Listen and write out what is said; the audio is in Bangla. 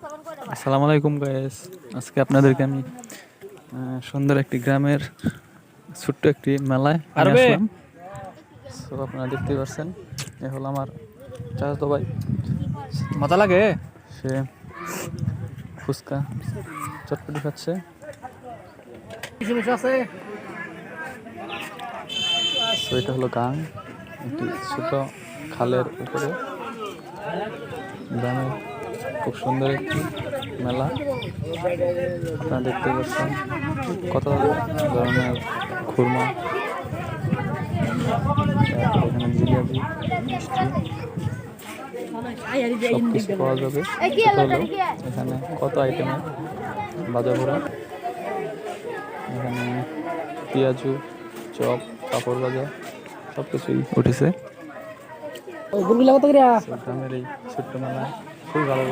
আসসালামু আলাইকুম গাইস। আজকে আপনাদেরকে আমি সুন্দর একটি গ্রামের ছোট্ট একটি মেলায় নিয়ে আসলাম। সো আপনারা দেখতেই পাচ্ছেন, এ হলো আমার চাচাতো ভাই। মজা লাগে। সে ফুচকা চটপটি খাচ্ছে। সো এটা হলো গাং, একটি ছোট খালের উপরে গ্রামে খুব সুন্দর একটি মেলা। আপনারা দেখতে পাচ্ছেন কত ধরনের খুরমা, তারপর এখানে জিলাপি, মিষ্টি সব কিছু পাওয়া যাবে। সেটা হলো এখানে কত আইটেমের ভাজা পোড়া, এখানে পেঁয়াজু, চপ, পাঁপড় ভাজা সব কিছুই উঠেছে। গ্রামের এই ছোট্ট মেলা খুবই ভালো লাগে।